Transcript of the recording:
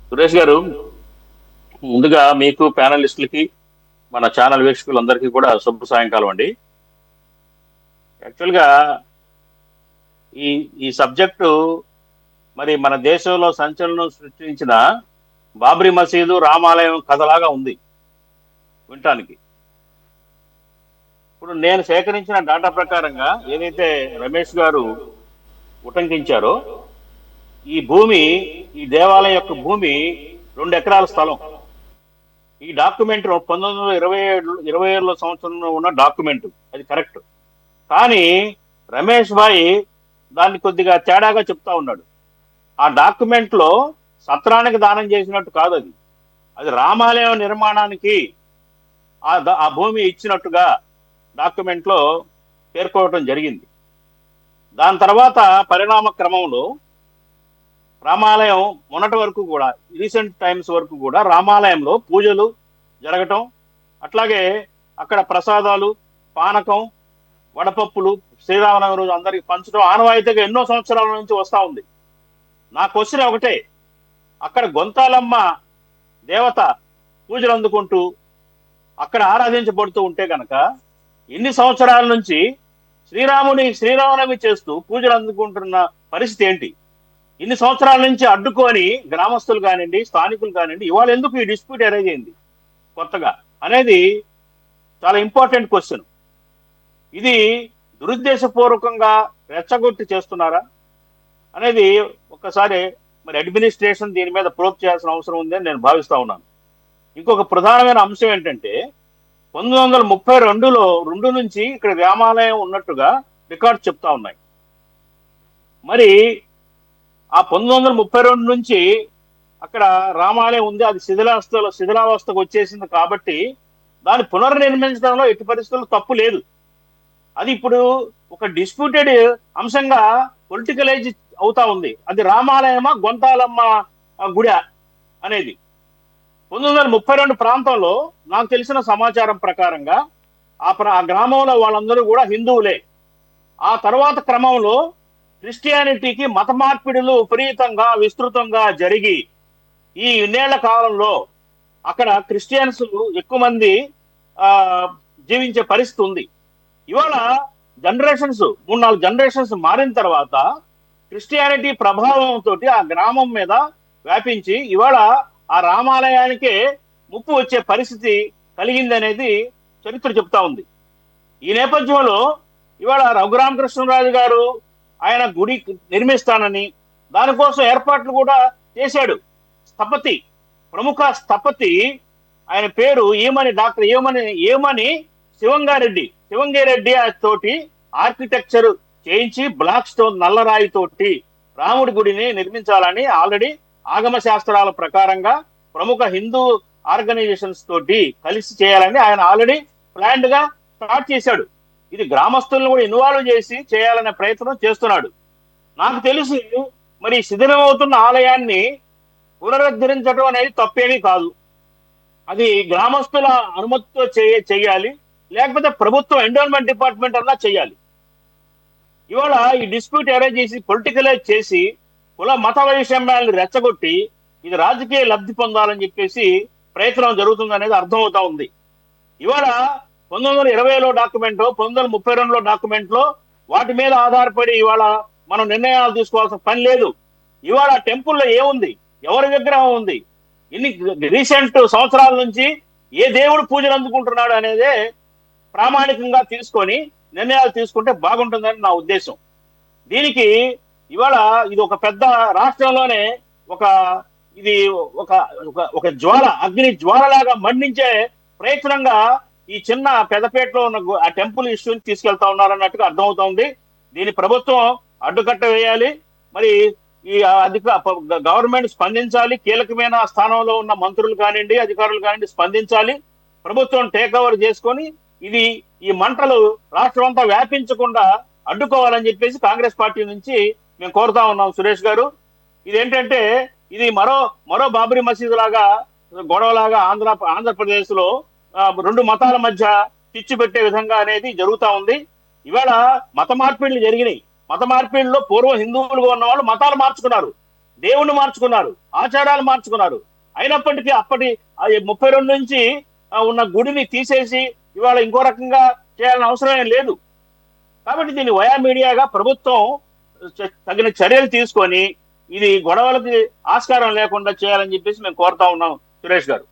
సురేష్ గారు, ముందుగా మీకు ప్యానలిస్టులకి మన ఛానల్ వీక్షకులందరికీ కూడా శుభ సాయంకాలం అండి. యాక్చువల్గా ఈ ఈ సబ్జెక్టు మరి మన దేశంలో సంచలనం సృష్టించిన బాబ్రీ మసీదు రామాలయం కథలాగా ఉంది వినటానికి. ఇప్పుడు నేను సేకరించిన డాటా ప్రకారంగా ఏదైతే రమేష్ గారు ఉటంకించారో, ఈ భూమి, ఈ దేవాలయం యొక్క భూమి 2 ఎకరాల స్థలం. ఈ డాక్యుమెంట్ 1927 సంవత్సరంలో ఉన్న డాక్యుమెంట్, అది కరెక్ట్. కానీ రమేష్ భాయ్ దాన్ని కొద్దిగా తేడాగా చెప్తా ఉన్నాడు. ఆ డాక్యుమెంట్ లో సత్రానికి దానం చేసినట్టు కాదు అది. అది రామాలయం నిర్మాణానికి ఆ భూమి ఇచ్చినట్టుగా డాక్యుమెంట్ లో పేర్కోవటం జరిగింది. దాని తర్వాత పరిణామ క్రమంలో రామాలయం మొన్నటి వరకు కూడా, రీసెంట్ టైమ్స్ వరకు కూడా రామాలయంలో పూజలు జరగటం, అట్లాగే అక్కడ ప్రసాదాలు, పానకం, వడపప్పులు శ్రీరామనవమి రోజు అందరికి పంచడం ఆనవాయితీగా ఎన్నో సంవత్సరాల నుంచి వస్తా ఉంది. నా క్వశ్చన్ ఒకటే, అక్కడ గొంతాలమ్మ దేవత పూజలు అందుకుంటూ అక్కడ ఆరాధించబడుతూ ఉంటే గనక ఎన్ని సంవత్సరాల నుంచి శ్రీరామనవమి చేస్తూ పూజలు అందుకుంటున్న పరిస్థితి ఏంటి? ఇన్ని సంవత్సరాల నుంచి అడ్డుకొని గ్రామస్తులు కానివ్వండి, స్థానికులు కానివ్వండి, ఇవాళ ఎందుకు ఈ డిస్ప్యూట్ అరేంజ్ అయింది కొత్తగా అనేది చాలా ఇంపార్టెంట్ క్వశ్చన్. ఇది దురుద్దేశపూర్వకంగా రెచ్చగొట్టి చేస్తున్నారా అనేది ఒక్కసారి మరి అడ్మినిస్ట్రేషన్ దీని మీద ప్రోబ్ చేయాల్సిన అవసరం ఉంది అని నేను భావిస్తా ఉన్నాను. ఇంకొక ప్రధానమైన అంశం ఏంటంటే, 1932లో 2 నుంచి ఇక్కడ రామాలయం ఉన్నట్టుగా రికార్డు చెప్తా ఉన్నాయి. మరి ఆ 1932 నుంచి అక్కడ రామాలయం ఉంది, అది శిథిలావస్థకు వచ్చేసింది కాబట్టి దాన్ని పునర్నిర్మించడంలో ఎట్టి పరిస్థితుల్లో తప్పు లేదు. అది ఇప్పుడు ఒక డిస్ప్యూటెడ్ అంశంగా పొలిటికలైజ్ అవుతా ఉంది. అది రామాలయమా గొంతాలమ్మ గుడి అనేది. 1932 ప్రాంతంలో నాకు తెలిసిన సమాచారం ప్రకారంగా ఆ గ్రామంలో వాళ్ళందరూ కూడా హిందువులే. ఆ తర్వాత క్రమంలో క్రిస్టియానిటీకి మత మార్పిడులు విపరీతంగా విస్తృతంగా జరిగి ఈ ఇన్నేళ్ల కాలంలో అక్కడ క్రిస్టియన్స్ ఎక్కువ మంది జీవించే పరిస్థితి ఉంది. ఇవాళ జనరేషన్స్ 3-4 జనరేషన్స్ మారిన తర్వాత క్రిస్టియానిటీ ప్రభావంతో ఆ గ్రామం మీద వ్యాపించి ఇవాళ ఆ రామాలయానికే ముప్పు వచ్చే పరిస్థితి కలిగింది అనేది చరిత్ర చెప్తా ఉంది. ఈ నేపథ్యంలో ఇవాళ రఘురామకృష్ణరాజు గారు ఆయన గుడి నిర్మిస్తానని దానికోసం ఏర్పాట్లు కూడా చేశాడు. స్థపతి, ప్రముఖ స్థపతి, ఆయన పేరు డాక్టర్ ఏమని శివంగారెడ్డి తోటి ఆర్కిటెక్చర్ చేయించి బ్లాక్ స్టోన్ నల్లరాయి తోటి రాముడి గుడిని నిర్మించాలని ఆల్రెడీ ఆగమ శాస్త్రాల ప్రకారంగా ప్రముఖ హిందూ ఆర్గనైజేషన్స్ తోటి కలిసి చేయాలని ఆయన ఆల్రెడీ ప్లాన్డ్ గా స్టార్ట్ చేశాడు. ఇది గ్రామస్తులను కూడా ఇన్వాల్వ్ చేసి చేయాలనే ప్రయత్నం చేస్తున్నాడు. నాకు తెలిసి మరి శిథిలమవుతున్న ఆలయాన్ని పునరుద్ధరించడం అనేది తప్పేమీ కాదు. అది గ్రామస్తుల అనుమతితో చేయాలి, లేకపోతే ప్రభుత్వం ఎండోన్మెంట్ డిపార్ట్మెంట్ అన్నా చేయాలి. ఇవాళ ఈ డిస్ప్యూట్ అరేంజ్ చేసి పొలిటికలైజ్ చేసి కుల మత వైషమ్యాలను రెచ్చగొట్టి ఇది రాజకీయ లబ్ధి పొందాలని చెప్పేసి ప్రయత్నం జరుగుతుంది అనేది అర్థమవుతా ఉంది. ఇవాళ 1920లో డాక్యుమెంట్, 1932లో డాక్యుమెంట్ లో వాటి మీద ఆధారపడి ఇవాళ మనం నిర్ణయాలు తీసుకోవాల్సిన పని లేదు. ఇవాళ టెంపుల్లో ఏముంది, ఎవరి విగ్రహం ఉంది, ఇన్ని రీసెంట్ సంవత్సరాల నుంచి ఏ దేవుడు పూజలు అందుకుంటున్నాడు అనేదే ప్రామాణికంగా తీసుకొని నిర్ణయాలు తీసుకుంటే బాగుంటుందని నా ఉద్దేశం. దీనికి ఇవాళ ఇది ఒక పెద్ద రాష్ట్రంలోనే ఇది ఒక అగ్ని జ్వాలలాగా మండించే ప్రయత్నంగా ఈ చిన్న పెదపేటలో ఉన్న ఆ టెంపుల్ ఇష్యూని తీసుకెళ్తా ఉన్నారన్నట్టుగా అర్థమవుతా ఉంది. దీని ప్రభుత్వం అడ్డుకట్ట వేయాలి. మరి ఈ గవర్నమెంట్ స్పందించాలి. కీలకమైన స్థానంలో ఉన్న మంత్రులు కానివ్వండి, అధికారులు కానివ్వండి స్పందించాలి. ప్రభుత్వం టేక్ ఓవర్ చేసుకొని ఈ మంటలు రాష్ట్రం అంతా వ్యాపించకుండా అడ్డుకోవాలని చెప్పేసి కాంగ్రెస్ పార్టీ నుంచి మేము కోరుతా ఉన్నాం. సురేష్ గారు, ఇదేంటంటే ఇది మరో బాబ్రీ మసీదు లాగా గొడవలాగా ఆంధ్రప్రదేశ్ లో 2 మతాల మధ్య చిచ్చు పెట్టే విధంగా అనేది జరుగుతా ఉంది. ఇవాళ మత మార్పిడులు జరిగినాయి. మత మార్పిడిలో పూర్వం హిందువులుగా ఉన్న వాళ్ళు మతాలు మార్చుకున్నారు. దేవుణ్ణి మార్చుకున్నారు, ఆచారాలు మార్చుకున్నారు. అయినప్పటికీ అప్పటి 32 నుంచి ఉన్న గుడిని తీసేసి ఇవాళ ఇంకో రకంగా చేయాలని అవసరం ఏం లేదు. కాబట్టి దీన్ని వయా మీడియాగా ప్రభుత్వం తగిన చర్యలు తీసుకొని ఇది గొడవలకి ఆస్కారం లేకుండా చేయాలని చెప్పేసి మేము కోరుతా ఉన్నాం సురేష్ గారు.